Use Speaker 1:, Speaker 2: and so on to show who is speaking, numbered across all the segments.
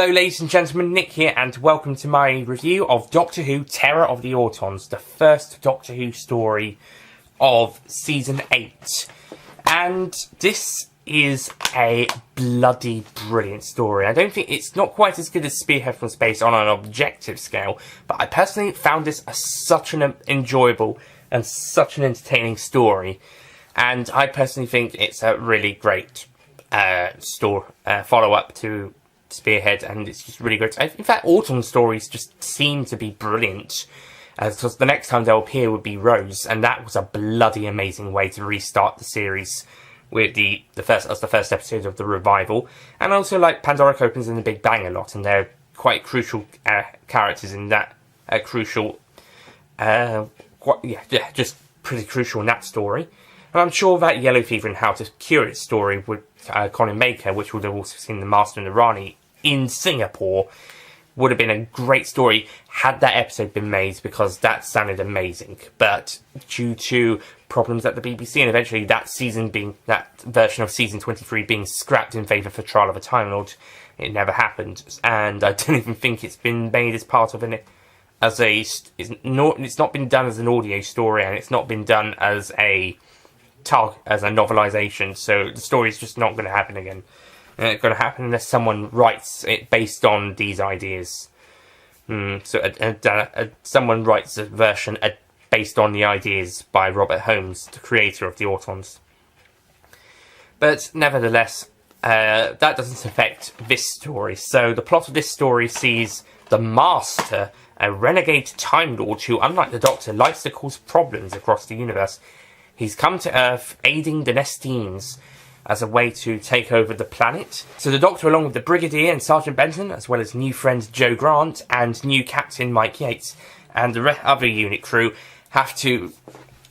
Speaker 1: Hello ladies and gentlemen, Nick here, and welcome to my review of Doctor Who Terror of the Autons, the first Doctor Who story of Season 8. And this is a bloody brilliant story. I don't think it's not quite as good as Spearhead from Space on an objective scale, but I personally found this such an enjoyable and such an entertaining story. And I personally think it's a really great follow-up to Spearhead, and it's just really great. In fact, Autons stories just seem to be brilliant, because the next time they'll appear would be Rose, and that was a bloody amazing way to restart the series with the first episode of the revival. And I also like Pandora Opens and the Big Bang a lot, and they're quite crucial characters in that just pretty crucial in that story. And I'm sure that Yellow Fever and How to Cure It story with Colin Baker, which would have also seen the Master and the Rani in Singapore, would have been a great story had that episode been made, because that sounded amazing. But due to problems at the BBC and eventually that version of season 23 being scrapped in favour for Trial of a Time Lord, it never happened. And I don't even think it's been made as part of it's not been done as an audio story, and it's not been done as a novelisation, so the story is just not going to happen again. It's going to happen unless someone writes it based on these ideas. Someone writes a version based on the ideas by Robert Holmes, the creator of the Autons. But nevertheless, that doesn't affect this story. So the plot of this story sees the Master, a renegade Time Lord who, unlike the Doctor, likes to cause problems across the universe. He's come to Earth aiding the Nestines as a way to take over the planet. So the Doctor, along with the Brigadier and Sergeant Benton, as well as new friend Joe Grant and new Captain Mike Yates, and the other unit crew, have to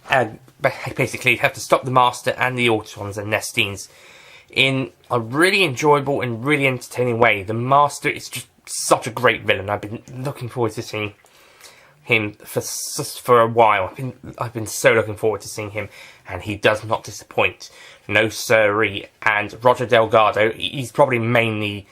Speaker 1: stop the Master and the Autons and Nestines in a really enjoyable and really entertaining way. The Master is just such a great villain. I've been looking forward to seeing him for a while. I've been so looking forward to seeing him, and he does not disappoint. No siree. And Roger Delgado, he's probably mainly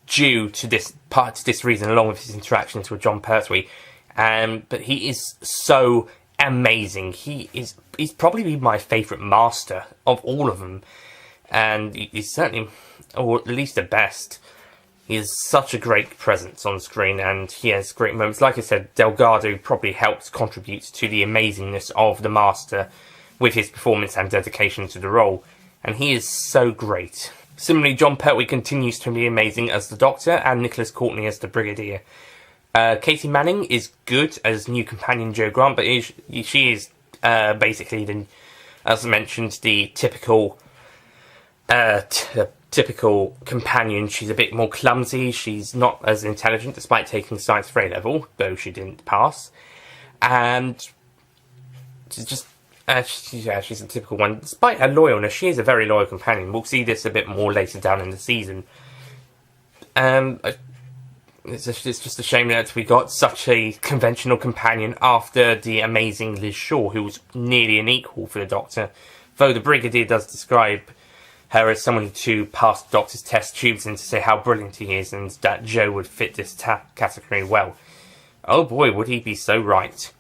Speaker 1: due to this reason, along with his interactions with John Pertwee. But he is so amazing. He's probably my favourite Master of all of them, and he's certainly, or at least the best. He is such a great presence on screen, and he has great moments. Like I said, Delgado probably helps contribute to the amazingness of the Master with his performance and dedication to the role, and he is so great. Similarly, John Pertwee continues to be amazing as the Doctor, and Nicholas Courtney as the Brigadier. Katie Manning is good as new companion Joe Grant, but she is basically, as I mentioned, the typical companion. She's a bit more clumsy. She's not as intelligent, despite taking science for A-level, though she didn't pass. And she's just she's a typical one. Despite her loyalness, she is a very loyal companion. We'll see this a bit more later down in the season. It's just a shame that we got such a conventional companion after the amazing Liz Shaw, who was nearly an equal for the Doctor. Though the Brigadier does describe her as someone to pass the Doctor's test tubes and to say how brilliant he is, and that Joe would fit this category well. Oh boy, would he be so right.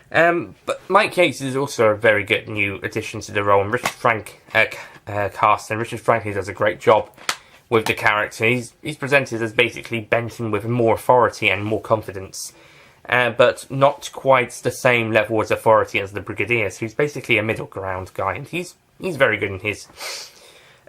Speaker 1: But Mike Yates is also a very good new addition to the role, and Richard Frank cast, and Richard Franklin does a great job with the character. He's presented as basically Benton with more authority and more confidence, but not quite the same level as authority as the Brigadier, so he's basically a middle ground guy, and he's very good in his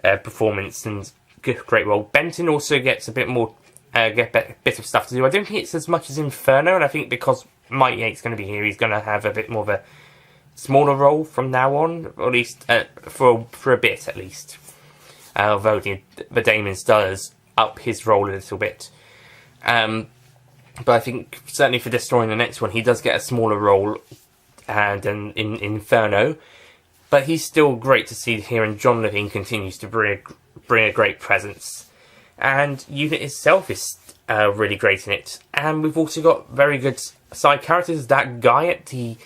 Speaker 1: performance and great role. Benton also gets a bit more, bit of stuff to do. I don't think it's as much as Inferno, and I think because Mike Yates is going to be here, he's going to have a bit more of a smaller role from now on, or at least for a bit at least. Although the Damon does up his role a little bit. But I think certainly for this story and the next one, he does get a smaller role than in Inferno. But he's still great to see here, and John Levine continues to bring a great presence. And Unit itself is really great in it. And we've also got very good side characters. That guy at the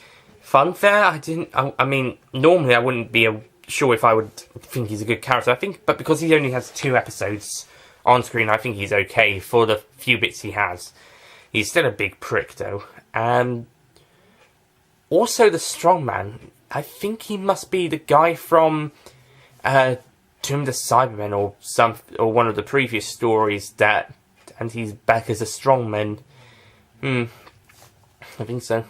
Speaker 1: fun fair, I mean, normally I wouldn't be sure if I would think he's a good character. But because he only has 2 episodes On screen, I think he's okay for the few bits he has. He's still a big prick, though. Also, the strongman. I think he must be the guy from Tomb of the Cybermen or one of the previous stories and he's back as a strongman. I think so.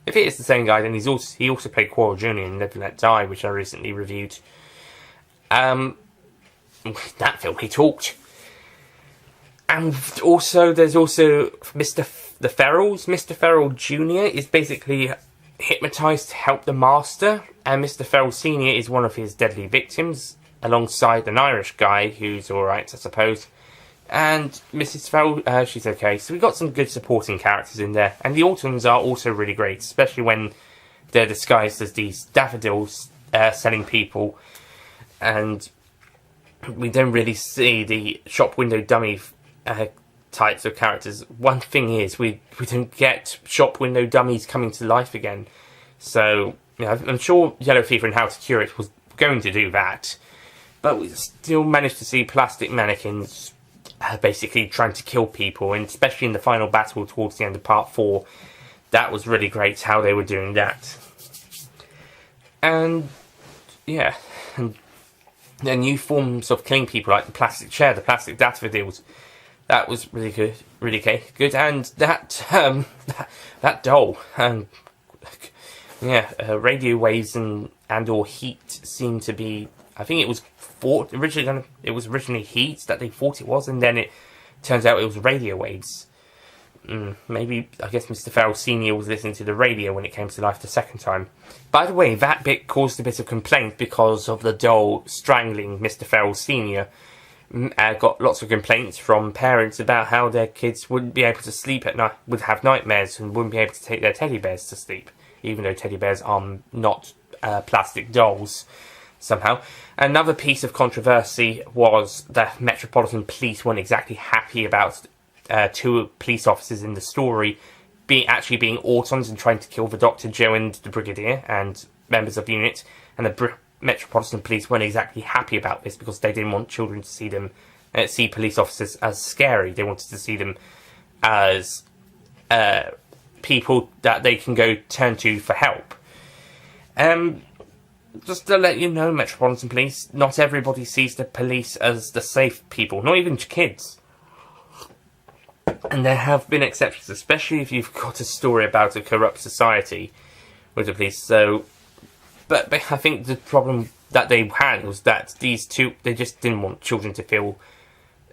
Speaker 1: If it is the same guy, then he also played Quarrel Jr. in Live and Let Die, which I recently reviewed. That film, he talked. And also, there's also the Ferrells. Mr. Ferrell Jr. is basically hypnotised to help the Master, and Mr. Ferrell Sr. is one of his deadly victims, alongside an Irish guy who's alright, I suppose. And Mrs. Ferrell, she's okay. So we got some good supporting characters in there. And the Autons are also really great, especially when they're disguised as these daffodils selling people. And we don't really see the shop window dummy types of characters. One thing is, we don't get shop window dummies coming to life again. So, you know, I'm sure Yellow Fever and How to Cure It was going to do that. But we still managed to see plastic mannequins basically trying to kill people, and especially in the final battle towards the end of part 4, that was really great how they were doing that. And yeah, and the new forms of killing people, like the plastic chair, the plastic daffodils, that was really good, really good. And that that doll, radio waves and or heat seem to be. I think it was originally heat that they thought it was, and then it turns out it was radio waves. Maybe, I guess Mr. Ferrell Sr. was listening to the radio when it came to life the second time. By the way, that bit caused a bit of complaint because of the doll strangling Mr. Ferrell Sr. Got lots of complaints from parents about how their kids wouldn't be able to sleep at night, would have nightmares, and wouldn't be able to take their teddy bears to sleep, even though teddy bears are not plastic dolls. Somehow. Another piece of controversy was that Metropolitan Police weren't exactly happy about two police officers in the story actually being Autons and trying to kill the Dr. Joe and the Brigadier and members of the unit, and the Metropolitan Police weren't exactly happy about this because they didn't want children to see police officers as scary. They wanted to see them as people that they can go turn to for help. Just to let you know, Metropolitan Police, not everybody sees the police as the safe people, not even kids. And there have been exceptions, especially if you've got a story about a corrupt society with the police. So, but I think the problem that they had was that these two, they just didn't want children to feel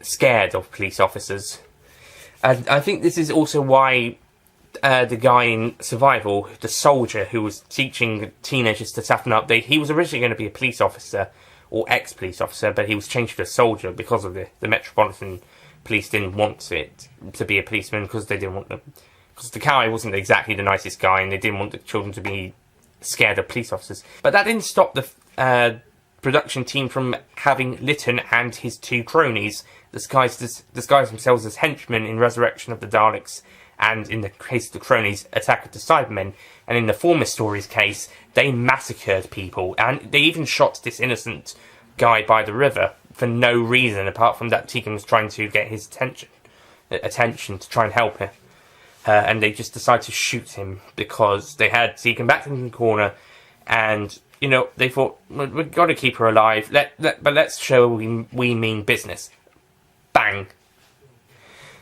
Speaker 1: scared of police officers. And I think this is also why the guy in Survival, the soldier who was teaching teenagers to toughen up, he was originally going to be a police officer, or ex-police officer, but he was changed to a soldier because of the Metropolitan Police didn't want it to be a policeman because they didn't want because the guy wasn't exactly the nicest guy, and they didn't want the children to be scared of police officers. But that didn't stop the production team from having Lytton and his two cronies disguise themselves as henchmen in Resurrection of the Daleks, and in the case of the cronies, Attack of the Cybermen. And in the former story's case, they massacred people, and they even shot this innocent guy by the river for no reason, apart from that Tegan was trying to get his attention to try and help him. And they just decided to shoot him because they had Tegan back in the corner, and, you know, they thought, we've got to keep her alive, but let's show we mean business. Bang.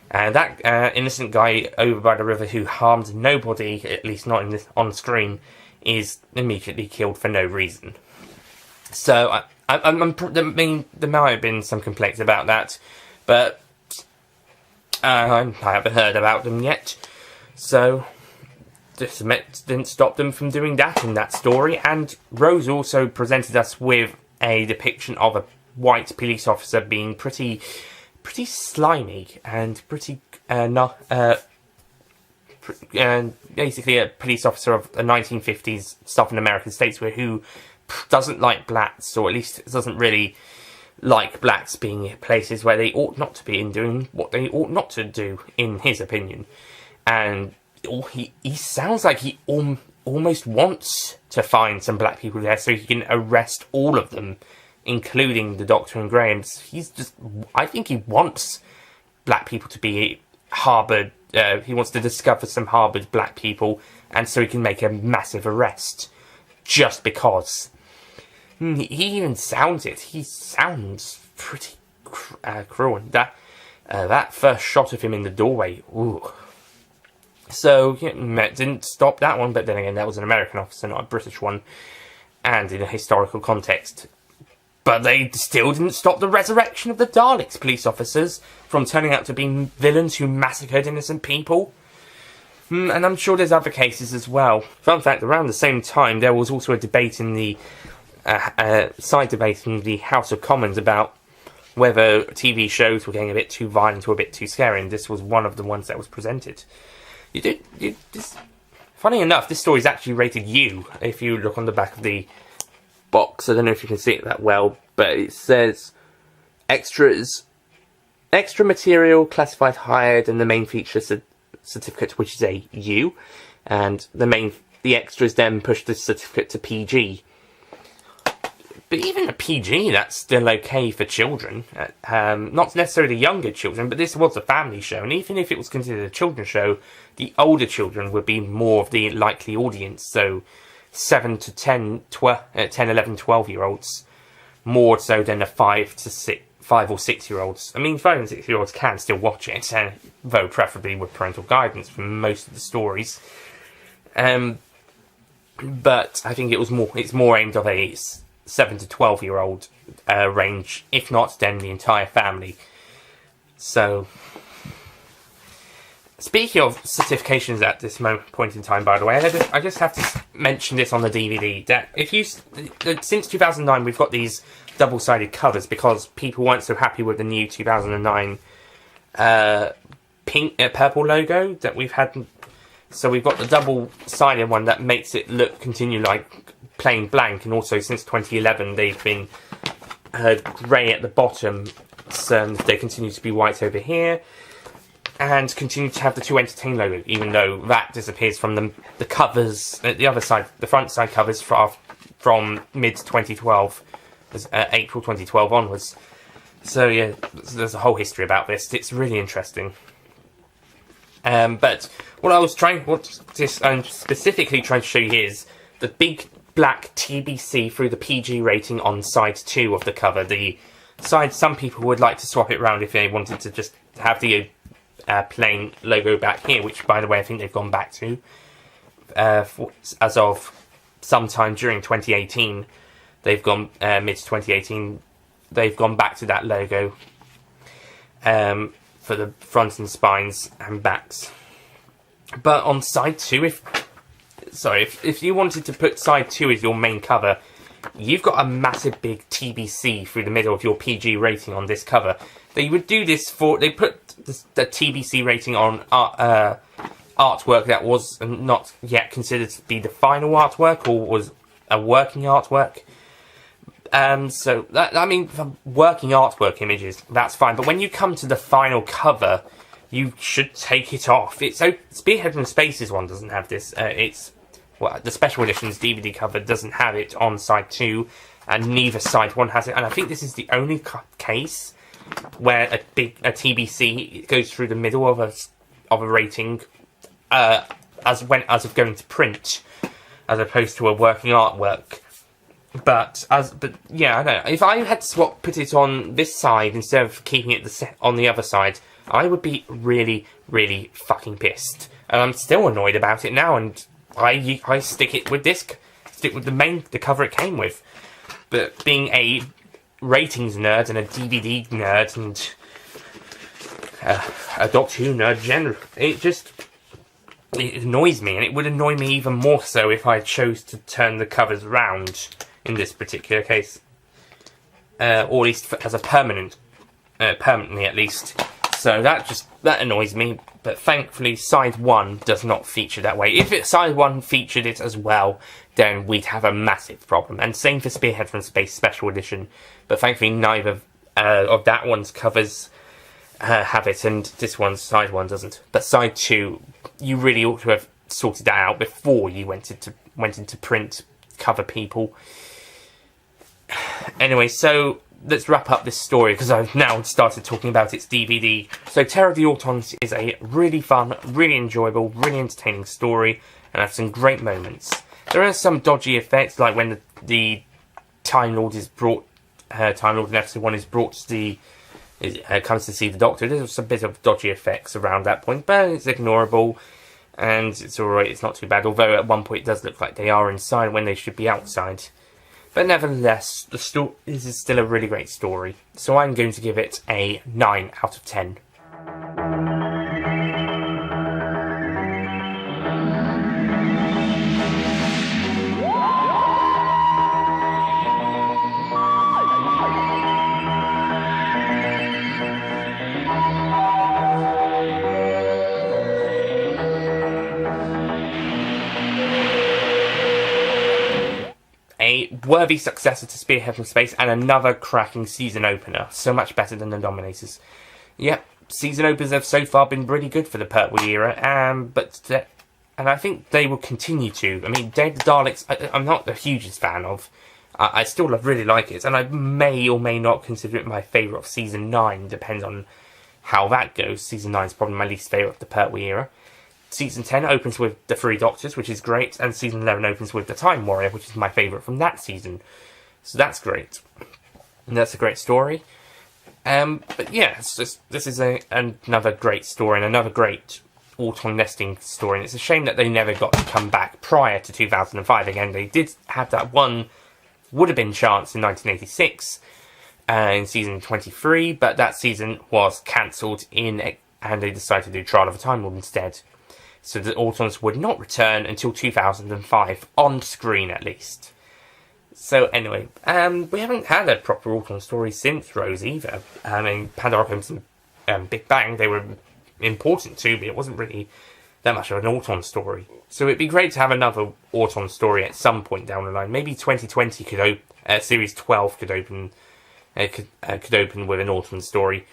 Speaker 1: And that innocent guy over by the river who harmed nobody, at least not on screen, is immediately killed for no reason. So, there might have been some complaints about that, but I haven't heard about them yet. So, this didn't stop them from doing that in that story. And Rose also presented us with a depiction of a white police officer being pretty slimy and pretty basically a police officer of the 1950s Southern American states who doesn't like blacks, or at least doesn't really like blacks being in places where they ought not to be and doing what they ought not to do, in his opinion. And he sounds like he almost wants to find some black people there so he can arrest all of them including the Doctor and Graham's, I think he wants black people to be harboured. He wants to discover some harboured black people, and so he can make a massive arrest just because. He even sounds it. He sounds pretty cruel. And that first shot of him in the doorway, ooh. So, didn't stop that one, but then again, that was an American officer, not a British one, and in a historical context. But they still didn't stop the resurrection of the Daleks police officers from turning out to be villains who massacred innocent people. And I'm sure there's other cases as well. Fun fact, around the same time, there was also a debate in the side debate in the House of Commons about whether TV shows were getting a bit too violent or a bit too scary, and this was one of the ones that was presented. Funny enough, this story is actually rated U, if you look on the back of the box. I don't know if you can see it that well, but it says extras, extra material classified higher than the main feature certificate, which is a U, and the extras then push the certificate to PG. But even a PG, that's still okay for children. Not necessarily younger children, but this was a family show. And even if it was considered a children's show, the older children would be more of the likely audience. So 7 to 10, 11, 12-year-olds. More so than a 5 or 6-year-olds. I mean, 5 and 6-year-olds can still watch it, though preferably with parental guidance for most of the stories. But I think it's more aimed of a 7 to 12-year-old range, if not then the entire family. So, speaking of certifications at this point in time, by the way, I just have to mention this on the DVD, that since 2009 we've got these double-sided covers because people weren't so happy with the new 2009 purple logo that we've had. So we've got the double-sided one that makes it continue like plain blank, and also since 2011 they've been grey at the bottom, so they continue to be white over here, and continue to have the 2 Entertain logo, even though that disappears from the covers, the other side, the front side covers from mid-2012, April 2012 onwards. So yeah, there's a whole history about this. It's really interesting. But what I'm specifically trying to show you is the big black TBC through the PG rating on side 2 of the cover. The side, some people would like to swap it around if they wanted to just have the plain logo back here, which, by the way, I think they've gone back to as of sometime during 2018. They've gone mid-2018. They've gone back to that logo for the fronts and spines and backs. But on side 2, if you wanted to put side 2 as your main cover, you've got a massive big TBC through the middle of your PG rating on this cover. They would do this they put the TBC rating on artwork that was not yet considered to be the final artwork, or was a working artwork. So, for working artwork images, that's fine. But when you come to the final cover, you should take it off. Spearhead from Space's one doesn't have this. The special edition's DVD cover doesn't have it on side 2, and neither side 1 has it. And I think this is the only case where a TBC goes through the middle of a rating, as of going to print, as opposed to a working artwork. But yeah, I know. If I had to put it on this side instead of keeping it on the other side, I would be really, really fucking pissed. And I'm still annoyed about it now, and I stick with the cover it came with. But being a ratings nerd and a DVD nerd and a Doctor Who nerd generally, it annoys me, and it would annoy me even more so if I chose to turn the covers round in this particular case, or at least as a permanently at least. So that annoys me. But thankfully, side 1 does not feature that way. If side 1 featured it as well, then we'd have a massive problem. And same for Spearhead from Space Special Edition. But thankfully, neither of that one's covers have it, and this one's side 1 doesn't. But side 2, you really ought to have sorted that out before you went into print cover people. Anyway, so let's wrap up this story, because I've now started talking about its DVD. So Terror of the Autons is a really fun, really enjoyable, really entertaining story, and has some great moments. There are some dodgy effects, like when the Time Lord is brought, Time Lord in episode 1 is brought to the, comes to see the Doctor. There's a bit of dodgy effects around that point, but it's ignorable, and it's alright, it's not too bad, although at one point it does look like they are inside when they should be outside. But nevertheless, this is still a really great story, so I'm going to give it a 9 out of 10. A worthy successor to Spearhead from Space, and another cracking season opener. So much better than the Dominators. Yep, season openers have so far been really good for the Pertwee era, and I think they will continue to. I mean, Day of the Daleks, I'm not the hugest fan of. I still really like it, and I may or may not consider it my favourite of Season 9, depends on how that goes. Season 9 is probably my least favourite of the Pertwee era. Season 10 opens with the Three Doctors, which is great, and Season 11 opens with the Time Warrior, which is my favourite from that season. So that's great. And that's a great story. But yeah, this is another great story, and another great Auton nesting story, and it's a shame that they never got to come back prior to 2005 again. They did have that one would-have-been chance in 1986, in Season 23, but that season was cancelled and they decided to do Trial of a Time Lord instead. So the Autons would not return until 2005, on screen at least. So anyway, we haven't had a proper Auton story since Rose either. I mean, Pandora and Big Bang, they were important too, but it wasn't really that much of an Auton story. So it'd be great to have another Auton story at some point down the line. Maybe 2020 could Series 12 could open with an Auton story.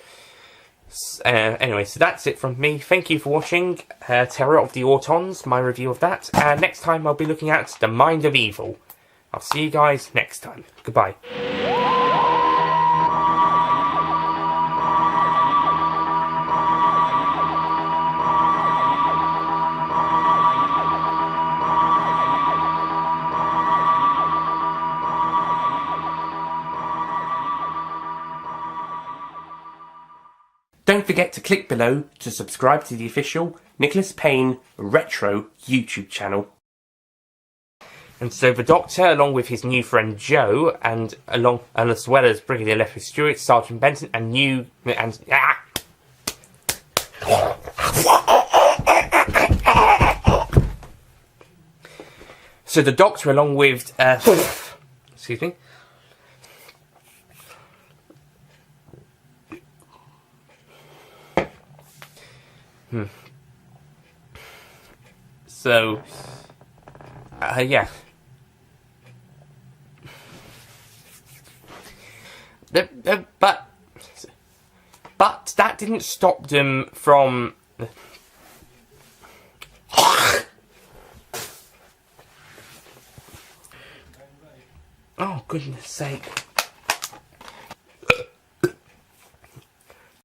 Speaker 1: Anyway, so that's it from me. Thank you for watching Terror of the Autons, my review of that. And next time I'll be looking at The Mind of Evil. I'll see you guys next time. Goodbye. Don't forget to click below to subscribe to the official Nicholas Payne Retro YouTube channel. And so the Doctor, along with his new friend Joe, and as well as Brigadier Lefford Stewart, Sergeant Benson, So the Doctor, along with excuse me. So, yeah. But that didn't stop them from... Oh, goodness sake.